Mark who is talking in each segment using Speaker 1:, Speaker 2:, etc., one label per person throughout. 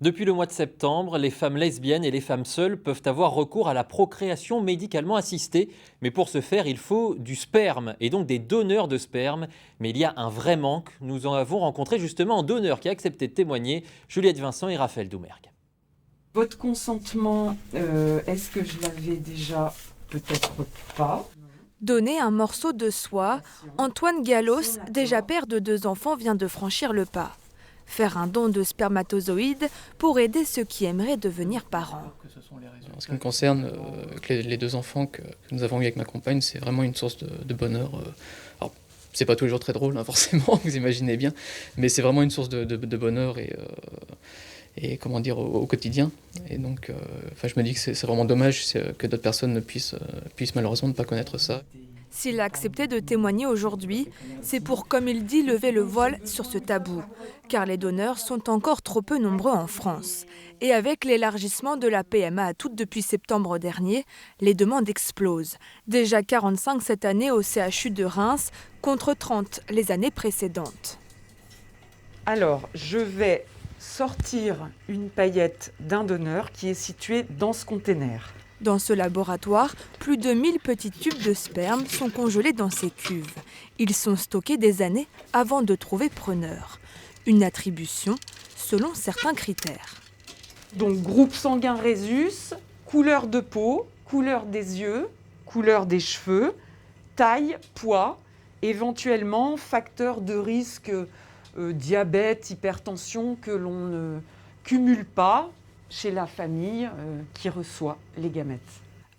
Speaker 1: Depuis le mois de septembre, les femmes lesbiennes et les femmes seules peuvent avoir recours à la procréation médicalement assistée. Mais pour ce faire, il faut du sperme et donc des donneurs de sperme. Mais il y a un vrai manque. Nous en avons rencontré justement un donneur qui a accepté de témoigner, Juliette Vincent et Raphaël Doumergue.
Speaker 2: Votre consentement, est-ce que je l'avais déjà? Peut-être pas.
Speaker 3: Donner un morceau de soi, Antoine Gallos, déjà père de 2 enfants, vient de franchir le pas. Faire un don de spermatozoïdes pour aider ceux qui aimeraient devenir parents.
Speaker 4: En ce qui me concerne, les 2 enfants que nous avons eus avec ma compagne, c'est vraiment une source de bonheur. Alors, c'est pas tous les jours très drôle, hein, forcément, vous imaginez bien, mais c'est vraiment une source de bonheur et comment dire, au quotidien. Et donc, je me dis que c'est vraiment dommage que d'autres personnes ne puissent malheureusement ne pas connaître ça.
Speaker 3: S'il a accepté de témoigner aujourd'hui, c'est pour, comme il dit, lever le voile sur ce tabou. Car les donneurs sont encore trop peu nombreux en France. Et avec l'élargissement de la PMA à toutes depuis septembre dernier, les demandes explosent. Déjà 45 cette année au CHU de Reims, contre 30 les années précédentes.
Speaker 2: Alors, je vais sortir une paillette d'un donneur qui est situé dans ce container.
Speaker 3: Dans ce laboratoire, plus de 1000 petits tubes de sperme sont congelés dans ces cuves. Ils sont stockés des années avant de trouver preneur. Une attribution selon certains critères.
Speaker 2: Donc, groupe sanguin Rhésus, couleur de peau, couleur des yeux, couleur des cheveux, taille, poids, éventuellement facteur de risque diabète, hypertension que l'on ne cumule pas chez la famille qui reçoit les gamètes.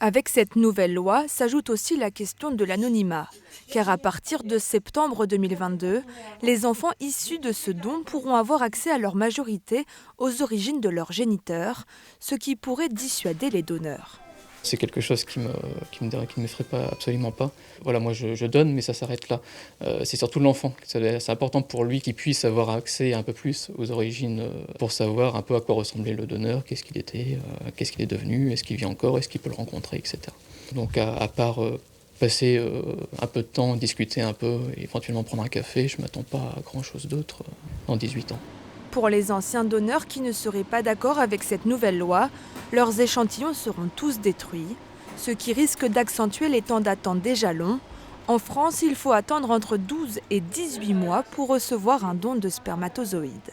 Speaker 3: Avec cette nouvelle loi s'ajoute aussi la question de l'anonymat. Car à partir de septembre 2022, les enfants issus de ce don pourront avoir accès à leur majorité aux origines de leurs géniteurs, ce qui pourrait dissuader les donneurs.
Speaker 4: C'est quelque chose qui ne m'effraie pas, absolument pas. Voilà, moi je donne, mais ça s'arrête là. C'est surtout l'enfant. C'est important pour lui qu'il puisse avoir accès un peu plus aux origines pour savoir un peu à quoi ressemblait le donneur, qu'est-ce qu'il était, qu'est-ce qu'il est devenu, est-ce qu'il vit encore, est-ce qu'il peut le rencontrer, etc. Donc à part passer un peu de temps, discuter un peu, et éventuellement prendre un café, je ne m'attends pas à grand-chose d'autre dans 18 ans.
Speaker 3: Pour les anciens donneurs qui ne seraient pas d'accord avec cette nouvelle loi, leurs échantillons seront tous détruits, ce qui risque d'accentuer les temps d'attente déjà longs. En France, il faut attendre entre 12 et 18 mois pour recevoir un don de spermatozoïdes.